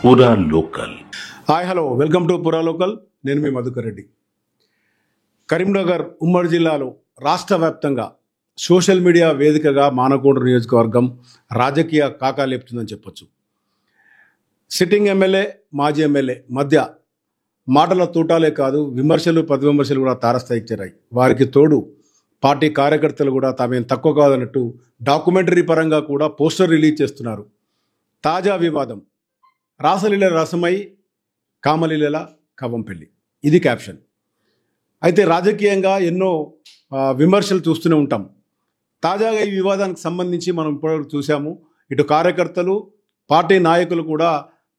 పూరా local. Hi hello, welcome to పూరా local. నేను మీ మధుకర్ రెడ్డి. కరీంనగర్ ఉమ్మడి జిల్లాలో రాష్ట్ర వ్యాప్తంగా సోషల్ మీడియా వేదికగా మానకొండ నియోజకవర్గం రాజకీయ కాకాలేపుతుందని చెప్పొచ్చు. సిట్టింగ్ ఎమ్మెల్యే, మాజీ ఎమ్మెల్యే మధ్య మాటల తూటాలే కాదు, విమర్శలు ప్రతివిమర్శలు కూడా తారస్థాయికి చేరాయి. వారికి తోడు పార్టీ కార్యకర్తలు కూడా తామేం తక్కువ కాదన్నట్టు డాక్యుమెంటరీ పరంగా కూడా పోస్టర్ రిలీజ్ చేస్తున్నారు. తాజా వివాదం రాసలీల రసమై కామలీల కవ్వంపల్లి, ఇది క్యాప్షన్. అయితే రాజకీయంగా ఎన్నో విమర్శలు చూస్తూనే ఉంటాం. తాజాగా ఈ వివాదానికి సంబంధించి మనం ఇప్పటివరకు చూసాము. ఇటు కార్యకర్తలు, పార్టీ నాయకులు కూడా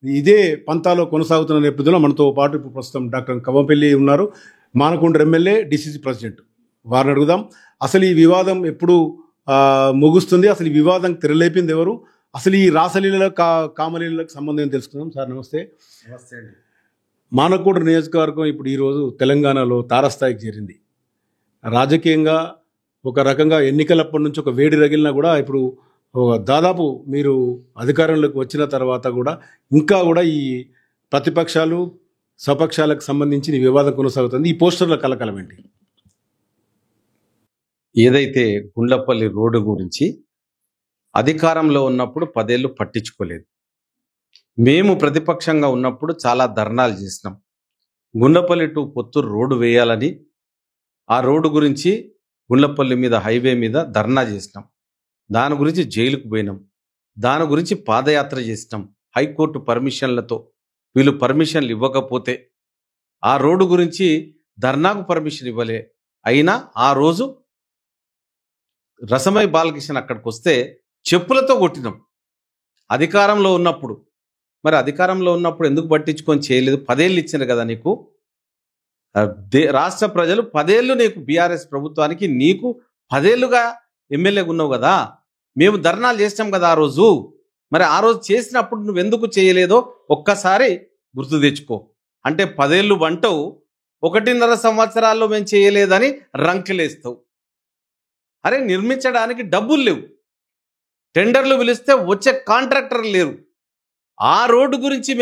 ఇదే పంతాలో కొనసాగుతున్న నేపథ్యంలో మనతో పాటు ఇప్పుడు ప్రస్తుతం డాక్టర్ కవ్వంపల్లి ఉన్నారు, మానకొండ ఎమ్మెల్యే, డిసిసి ప్రెసిడెంట్. వారిని అడుగుదాం, అసలు ఈ వివాదం ఎప్పుడు ముగుస్తుంది, అసలు ఈ వివాదం తెరలేపింది ఎవరు, అసలు ఈ రాసలీల కామలీలకు సంబంధం తెలుసుకుందాం. సార్ నమస్తే. నమస్తే అండి. మానకొండ నియోజకవర్గం ఇప్పుడు ఈరోజు తెలంగాణలో తారస్థాయికి చేరింది. రాజకీయంగా ఒక రకంగా ఎన్నికలప్పటి నుంచి ఒక వేడి రగిలినా కూడా ఇప్పుడు దాదాపు మీరు అధికారంలోకి వచ్చిన తర్వాత కూడా ఇంకా కూడా ఈ ప్రతిపక్షాలు స్వపక్షాలకు సంబంధించి ఈ వివాదం కొనసాగుతుంది. ఈ పోస్టర్ల కలకలం ఏంటి? ఏదైతే గుండ్లపల్లి రోడ్డు గురించి అధికారంలో ఉన్నప్పుడు 10 ఏళ్ళు పట్టించుకోలేదు. మేము ప్రతిపక్షంగా ఉన్నప్పుడు చాలా ధర్నాలు చేసినాం. గుండ్లపల్లి టు పొత్తూరు రోడ్డు వేయాలని, ఆ రోడ్డు గురించి గుండ్లపల్లి మీద హైవే మీద ధర్నా చేసినాం. దాని గురించి జైలుకు పోయినాం. దాని గురించి పాదయాత్ర చేసినాం హైకోర్టు పర్మిషన్లతో. వీళ్ళు పర్మిషన్లు ఇవ్వకపోతే ఆ రోడ్డు గురించి ధర్నాకు పర్మిషన్ ఇవ్వలే. అయినా ఆ రోజు రసమై బాలకృష్ణ అక్కడికి వస్తే చెప్పులతో కొట్టినాం అధికారంలో ఉన్నప్పుడు. మరి అధికారంలో ఉన్నప్పుడు ఎందుకు పట్టించుకొని చేయలేదు? 10 ఏళ్ళు ఇచ్చారు కదా నీకు. రాష్ట్ర ప్రజలు 10 ఏళ్ళు నీకు, బీఆర్ఎస్ ప్రభుత్వానికి, నీకు 10 ఏళ్ళుగా ఎమ్మెల్యేగా ఉన్నావు కదా. మేము ధర్నాలు చేసినాం కదా ఆ రోజు. మరి ఆ రోజు చేసినప్పుడు నువ్వెందుకు చేయలేదో ఒక్కసారి గుర్తు తెచ్చుకో. అంటే 10 ఏళ్ళు వంటవు, 1.5 సంవత్సరాల్లో మేము చేయలేదని రంకెలేస్తావు. అరే, నిర్మించడానికి డబ్బులు లేవు, టెండర్లు పిలిస్తే వచ్చే కాంట్రాక్టర్లు లేరు. ఆ రోడ్డు గురించి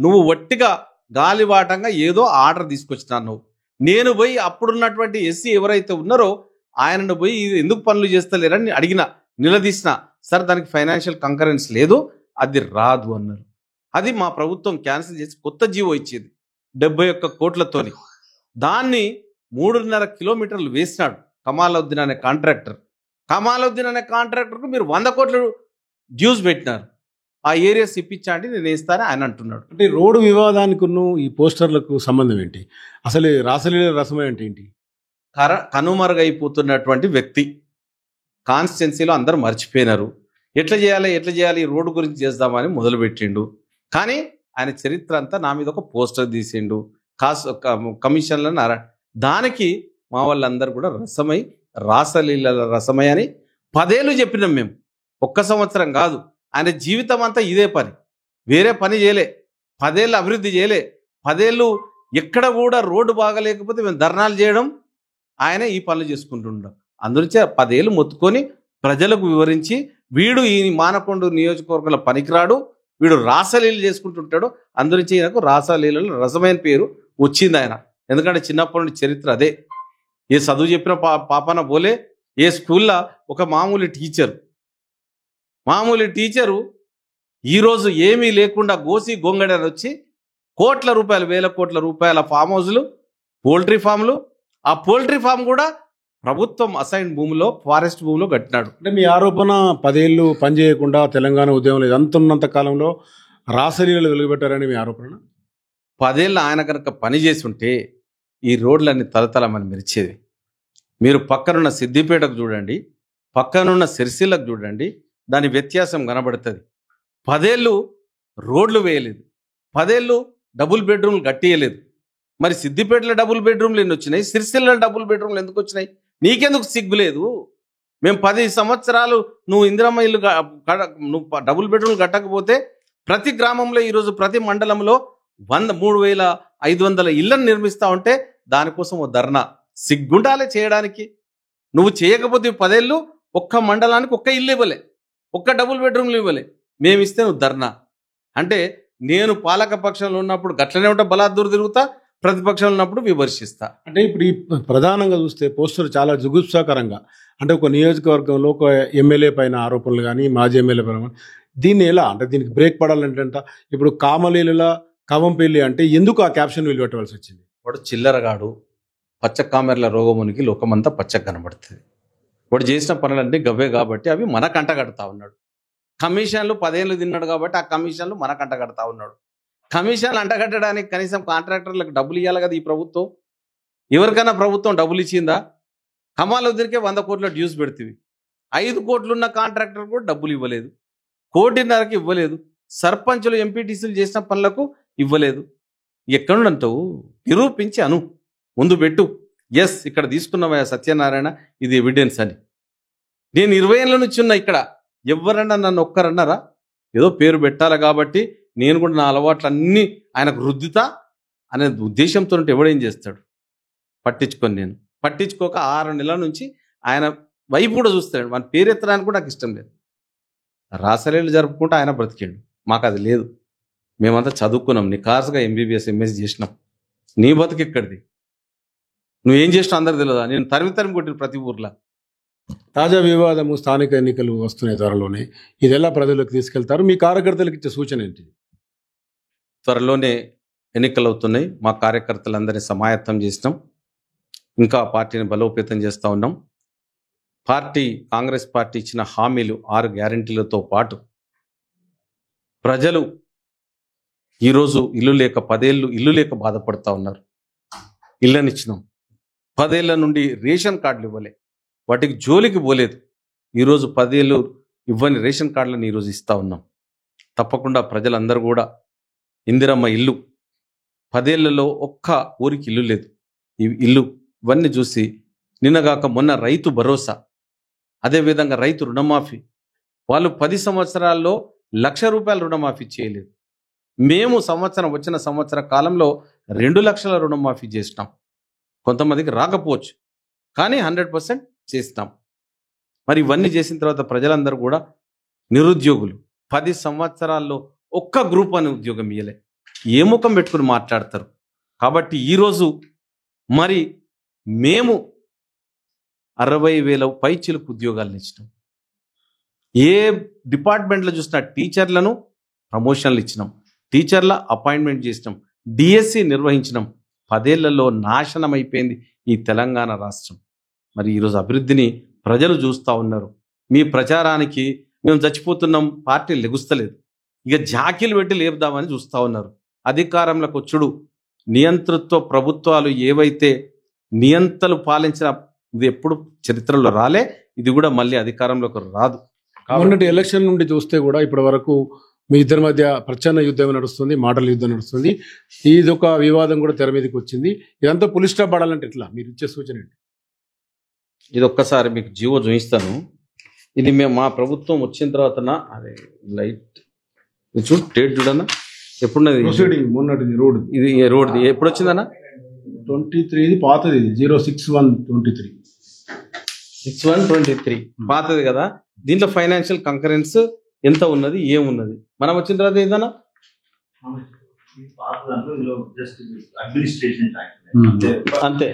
నువ్వు వట్టిగా గాలివాటంగా ఏదో ఆర్డర్ తీసుకొచ్చినావు. నేను పోయి అప్పుడున్నటువంటి ఎస్సీ ఎవరైతే ఉన్నారో ఆయనను పోయి ఎందుకు పనులు చేస్తలేరని అడిగిన, నిలదీసిన. సార్ దానికి ఫైనాన్షియల్ కంకరెన్స్ లేదు, అది రాదు అన్నారు. అది మా ప్రభుత్వం క్యాన్సిల్ చేసి కొత్త జీవో ఇచ్చేది 71 కోట్లతోని. దాన్ని 3.5 కిలోమీటర్లు వేసినాడు కమాలుద్దీన్ అనే కాంట్రాక్టర్. కమాలుద్దీన్ అనే కాంట్రాక్టర్కు మీరు 100 కోట్లు డ్యూస్ పెట్టినారు. ఆ ఏరియాస్ ఇప్పించండి, నేను వేస్తానని ఆయన అంటున్నాడు. అంటే రోడ్డు వివాదానికి ఈ పోస్టర్లకు సంబంధం ఏంటి? అసలు రాసలీల రసమై అంటే ఏంటి? కనుమరుగైపోతున్నటువంటి వ్యక్తి కాన్స్టిట్యున్సీలో అందరూ మర్చిపోయినారు. ఎట్లా చేయాలి ఈ రోడ్డు గురించి చేద్దామని మొదలుపెట్టిండు. కానీ ఆయన చరిత్ర అంతా నా మీద ఒక పోస్టర్ తీసిండు, కమిషన్లను. దానికి మా వాళ్ళందరూ కూడా రాసలీల రసమై అని 10 ఏళ్ళు చెప్పినాం మేము. 1 సంవత్సరం కాదు, ఆయన జీవితం అంతా ఇదే పని, వేరే పని చేయలే. 10 ఏళ్ళు అభివృద్ధి చేయలే. 10 ఏళ్ళు ఎక్కడ కూడా రోడ్డు బాగలేకపోతే మేము ధర్నాలు చేయడం, ఆయన ఈ పనులు చేసుకుంటుండడం. అందునుంచే 10 ఏళ్ళు మొత్తుకొని ప్రజలకు వివరించి, వీడు ఈ మానకొండ నియోజకవర్గంలో పనికిరాడు, వీడు రాసలీలు చేసుకుంటుంటాడు. అందునుంచి ఈయనకు రాసలీలలో రసమైన పేరు వచ్చింది ఆయన. ఎందుకంటే చిన్నప్పటి నుండి చరిత్ర అదే. ఏ చదువు చెప్పిన పాపన పోలే. ఏ స్కూల్లో ఒక మామూలు టీచరు ఈరోజు ఏమీ లేకుండా గోసి గొంగడని వచ్చి కోట్ల రూపాయలు, 1000 కోట్ల రూపాయల ఫామ్ హౌస్లు, పోల్ట్రీ ఫామ్లు. ఆ పోల్ట్రీ ఫామ్ కూడా ప్రభుత్వం అసైన్ భూమిలో, ఫారెస్ట్ భూమిలో కట్టినాడు. అంటే మీ ఆరోపణ 10 ఏళ్ళు పనిచేయకుండా తెలంగాణ ఉద్యమంలో ఇదంతా ఉన్నంత కాలంలో రాసలీలలు వెలుగుపెట్టారని మీ ఆరోపణ? 10 ఏళ్ళు ఆయన కనుక పని చేసి ఉంటే ఈ రోడ్లన్నీ తలతలమని మెరిచేది. మీరు పక్కనున్న సిద్దిపేటకు చూడండి, పక్కనున్న సిరిసిల్లకు చూడండి, దాని వ్యత్యాసం కనబడుతుంది. 10 ఏళ్ళు రోడ్లు వేయలేదు, 10 ఏళ్ళు డబుల్ బెడ్రూమ్లు కట్టియలేదు. మరి సిద్దిపేటలో డబుల్ బెడ్రూమ్లు ఎన్ని వచ్చినాయి? సిరిసిల్లలో డబుల్ బెడ్రూమ్లు ఎందుకు వచ్చినాయి? నీకెందుకు సిగ్గు లేదు? మేము 10 సంవత్సరాలు నువ్వు ఇందిరమ్మ ఇల్లు నువ్వు డబుల్ బెడ్రూమ్లు కట్టకపోతే ప్రతి గ్రామంలో ఈరోజు ప్రతి మండలంలో 3,500 ఇళ్లను నిర్మిస్తా ఉంటే దానికోసం ఓ ధర్నా. సిగ్గుండాలే చేయడానికి. నువ్వు చేయకపోతే 10 ఏళ్ళు ఒక్క మండలానికి ఒక్క ఇల్లు ఇవ్వలే, ఒక్క డబుల్ బెడ్రూమ్లు ఇవ్వలే. మేమిస్తే నువ్వు ధర్నా. అంటే నేను పాలక పక్షంలో ఉన్నప్పుడు గట్లనే ఉంటా, బలాదూరు తిరుగుతా, ప్రతిపక్షంలో ఉన్నప్పుడు విమర్శిస్తా. అంటే ఇప్పుడు ఈ ప్రధానంగా చూస్తే పోస్టర్ చాలా జుగుప్సాకరంగా, అంటే ఒక నియోజకవర్గంలో ఒక ఎమ్మెల్యే పైన ఆరోపణలు కానీ మాజీ ఎమ్మెల్యే పైన దీన్ని ఎలా అంటే దీనికి బ్రేక్ పడాలంటే ఇప్పుడు కామలీల కవంపల్లి అంటే ఎందుకు ఆ క్యాప్షన్ వీలు పెట్టవలసి వచ్చింది? వాడు చిల్లరగాడు, పచ్చ కామెర్ల రోగమునికి లోకమంతా పచ్చగా కనబడుతుంది. వాడు చేసిన పనులన్నీ గవ్వే కాబట్టి అవి మన కంట కడతా ఉన్నాడు. కమిషన్లు 10 ఏళ్ళు తిన్నాడు కాబట్టి ఆ కమిషన్లు మన కంట కడతా ఉన్నాడు. కమిషన్లు అంటగట్టడానికి కనీసం కాంట్రాక్టర్లకు డబ్బులు ఇవ్వాలి కదా ఈ ప్రభుత్వం. ఎవరికైనా ప్రభుత్వం డబ్బులు ఇచ్చిందా? కమాలుద్దరికే 100 కోట్ల డ్యూస్ పెడుతుంది. 5 కోట్లున్న కాంట్రాక్టర్ కూడా డబ్బులు ఇవ్వలేదు, 1.5 కోటికి ఇవ్వలేదు. సర్పంచులు ఎంపీటీసీలు చేసిన పనులకు ఇవ్వలేదు. ఎక్కడుంటావు? నిరూపించి అను, ముందు పెట్టు. ఎస్, ఇక్కడ తీసుకున్నవా సత్యనారాయణ, ఇది ఎవిడెన్స్ అని. నేను 20 ఏళ్ళ నుంచి ఉన్నా ఇక్కడ. ఎవరన్నా నన్ను ఒక్కరన్నారా? ఏదో పేరు పెట్టాలి కాబట్టి నేను కూడా నా అలవాట్లన్నీ ఆయనకు రుద్దుతా అనే ఉద్దేశంతో ఎవడేం చేస్తాడు? పట్టించుకొని నేను పట్టించుకోక 6 నెలల నుంచి ఆయన వైపు కూడా చూస్తాడు. మన పేరు ఎత్తడానికి కూడా నాకు ఇష్టం లేదు. రాసలేళ్ళు జరుపుకుంటూ ఆయన బ్రతికిండు, మాకు అది లేదు. మేమంతా చదువుకున్నాం, నీ కార్స్గా ఎంబీబీఎస్ ఎంఎస్ చేసినాం. నీ బతుకు ఎక్కడిది? నువ్వేం చేసినావు అందరికి తెలియదా? నేను తరిమి కొట్టిన ప్రతి ఊర్లో. తాజా వివాదము, స్థానిక ఎన్నికలు వస్తున్నాయి త్వరలోనే, ఇది ఎలా ప్రజలకు తీసుకెళ్తారు? మీ కార్యకర్తలకు ఇచ్చే సూచన ఏంటి? త్వరలోనే ఎన్నికలు అవుతున్నాయి. మా కార్యకర్తలందరినీ సమాయత్తం చేసినాం. ఇంకా పార్టీని బలోపేతం చేస్తూ ఉన్నాం. కాంగ్రెస్ పార్టీ ఇచ్చిన హామీలు 6 గ్యారెంటీలతో పాటు ప్రజలు ఈరోజు ఇల్లు లేక 10 ఏళ్ళు ఇల్లు లేక బాధపడుతూ ఉన్నారు. ఇళ్ళనిచ్చినాం. 10 ఏళ్ళ నుండి రేషన్ కార్డులు ఇవ్వలే, వాటికి జోలికి పోలేదు. ఈరోజు 10 ఏళ్ళు ఇవ్వని రేషన్ కార్డులను ఈరోజు ఇస్తూ ఉన్నాం. తప్పకుండా ప్రజలందరూ కూడా ఇందిరమ్మ ఇల్లు, 10 ఏళ్లలో ఒక్క ఊరికి ఇల్లు లేదు. ఈ ఇల్లు ఇవన్నీ చూసి నిన్నగాక మొన్న రైతు భరోసా, అదేవిధంగా రైతు రుణమాఫీ, వాళ్ళు 10 సంవత్సరాల్లో ₹1,00,000 రుణమాఫీ చేయలేదు. మేము వచ్చిన సంవత్సర కాలంలో 2 లక్షల రుణమాఫీ చేసినాం. కొంతమందికి రాకపోవచ్చు, కానీ 100% చేసినాం. మరి ఇవన్నీ చేసిన తర్వాత ప్రజలందరూ కూడా నిరుద్యోగులు 10 సంవత్సరాల్లో ఒక్క గ్రూప్ అని ఉద్యోగం ఇయ్యలే. ఏ ముఖం పెట్టుకుని మాట్లాడతారు? కాబట్టి ఈరోజు మరి మేము 60,000 పైచిలకు ఉద్యోగాలను ఇచ్చినాం. ఏ డిపార్ట్మెంట్లో చూసినా టీచర్లను ప్రమోషన్లు ఇచ్చినాం, టీచర్ల అపాయింట్మెంట్ చేసినాం, డిఎస్సి నిర్వహించినాం. 10 ఏళ్లలో నాశనం అయిపోయింది ఈ తెలంగాణ రాష్ట్రం. మరి ఈరోజు అభివృద్ధిని ప్రజలు చూస్తూ ఉన్నారు. మీ ప్రచారానికి మేము చచ్చిపోతున్నాం, పార్టీ లెగుస్తలేదు, ఇక జాకీలు పెట్టి లేపుదామని చూస్తూ ఉన్నారు. అధికారంలోకి వచ్చుడు నియంతృత్వ ప్రభుత్వాలు ఏవైతే నియంతలు పాలించిన ఇది ఎప్పుడు చరిత్రలో రాలే, ఇది కూడా మళ్ళీ అధికారంలోకి రాదు. మొన్నటి ఎలక్షన్ నుండి చూస్తే కూడా ఇప్పటి వరకు మీ ఇద్దరి మధ్య ప్రచ్ఛన్న యుద్ధం నడుస్తుంది, మాటల యుద్ధం నడుస్తుంది. ఇది ఒక వివాదం కూడా తెర మీదకి వచ్చింది. ఇదంతా పులి స్టాప్ పడాలంటే ఎట్లా? మీరు ఇచ్చే సూచన ఏంటి? ఇది ఒక్కసారి మీకు జీవో చూపిస్తాను. ఇది మా ప్రభుత్వం వచ్చిన తర్వాత అదే లైట్ చూడు, డేట్ చూడన్నా ఎప్పుడున్నది? మొన్నటిది రోడ్, ఇది రోడ్ది ఎప్పుడు వచ్చిందన్నా? 23 పాతది, 06123 6123 పాతది కదా. దీంట్లో ఫైనాన్షియల్ కంకరెన్స్ ఎంత ఉన్నది, ఏమున్నది? మనం వచ్చిన తర్వాత ఏదన్నా అంతే,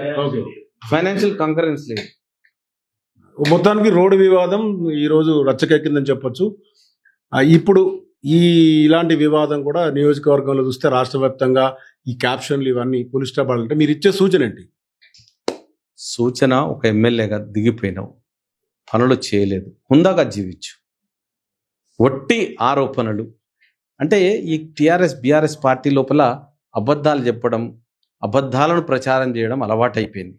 ఫైనాన్షియల్ కంకరెన్స్ లేదు. మొత్తానికి రోడ్డు వివాదం ఈరోజు రచ్చకెక్కిందని చెప్పొచ్చు. ఇప్పుడు ఇలాంటి వివాదం కూడా నియోజకవర్గంలో చూస్తే రాష్ట్ర వ్యాప్తంగా ఈ క్యాప్షన్లు ఇవన్నీ పులి స్టాప్ పడాలంటే మీరు ఇచ్చే సూచన ఏంటి? సూచన, ఒక ఎమ్మెల్యేగా దిగిపోయినావు, పనులు చేయలేదు, హుందాగా జీవించు. ఒట్టి ఆరోపణలు అంటే ఈ టీఆర్ఎస్ బీఆర్ఎస్ పార్టీ లోపల అబద్ధాలు చెప్పడం, అబద్ధాలను ప్రచారం చేయడం అలవాటైపోయింది.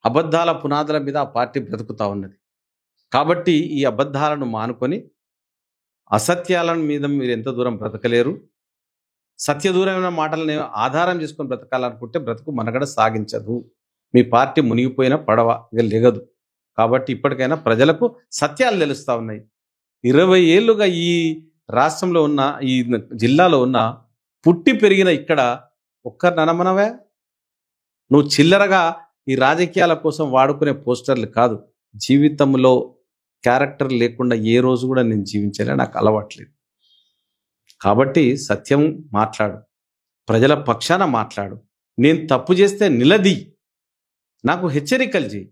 అబద్ధాల పునాదుల మీద ఆ పార్టీ బ్రతుకుతా ఉన్నది. కాబట్టి ఈ అబద్ధాలను మానుకొని అసత్యాల మీద మీరు ఎంత దూరం బ్రతకలేరు. సత్యదూరమైన మాటలను ఆధారం చేసుకొని బ్రతకాలనుకుంటే బ్రతుకు మనగడ సాగించదు. మీ పార్టీ మునిగిపోయిన పడవ ఇక లెగదు. కాబట్టి ఇప్పటికైనా ప్రజలకు సత్యాలు తెలుస్తూ ఉన్నాయి. 20 ఏళ్ళుగా ఈ రాష్ట్రంలో ఉన్న, ఈ జిల్లాలో ఉన్న, పుట్టి పెరిగిన ఇక్కడ ఒక్క ననమనవే. నువ్వు చిల్లరగా ఈ రాజకీయాల కోసం వాడుకునే పోస్టర్లు కాదు. జీవితంలో క్యారెక్టర్ లేకుండా ఏ రోజు కూడా నేను జీవించలే, నాకు అలవాట్లేదు. కాబట్టి సత్యం మాట్లాడు, ప్రజల పక్షాన మాట్లాడు. నేను తప్పు చేస్తే నిలది, నాకు హెచ్చరికలు చేయి.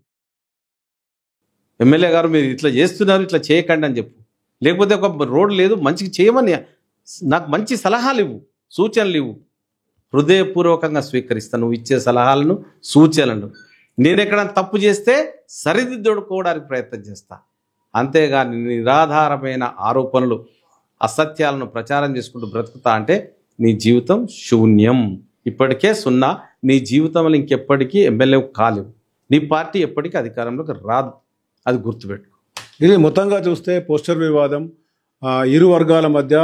ఎమ్మెల్యే గారు మీరు ఇట్లా చేస్తున్నారు, ఇట్లా చేయకండి అని చెప్పు. లేకపోతే ఒక రోడ్ లేదు మంచిగా చేయమని నాకు మంచి సలహాలు ఇవ్వు, సూచనలు ఇవ్వు. హృదయపూర్వకంగా స్వీకరిస్తాను నువ్వు ఇచ్చే సలహాలను, సూచనలను. నేను ఎక్కడైనా తప్పు చేస్తే సరిదిద్దుకోవడానికి ప్రయత్నం చేస్తా. అంతేగాని నిరాధారమైన ఆరోపణలు, అసత్యాలను ప్రచారం చేసుకుంటూ బ్రతుకుతా అంటే నీ జీవితం శూన్యం. ఇప్పటికే 0. నీ జీవితంలో ఇంకెప్పటికీ ఎమ్మెల్యే కాలేవు. నీ పార్టీ ఎప్పటికీ అధికారంలోకి రాదు, అది గుర్తుపెట్టు. ఇది మొత్తంగా చూస్తే పోస్టర్ వివాదం ఇరు వర్గాల మధ్య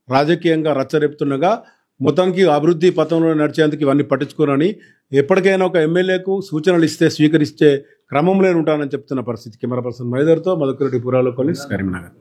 రాజకీయంగా రచ్చరేపుతుండగా మొత్తానికి అభివృద్ధి పథంలో నడిచేందుకు ఇవన్నీ పట్టించుకోనని, ఎప్పటికైనా ఒక ఎమ్మెల్యేకు సూచనలు ఇస్తే స్వీకరించే క్రమంలో ఉంటానని చెప్తున్న పరిస్థితి. కెమెరా పర్సన్ మైదర్తో మధుకర్ రెడ్డి, పురాలో కొలిస్, కరీంనగర్.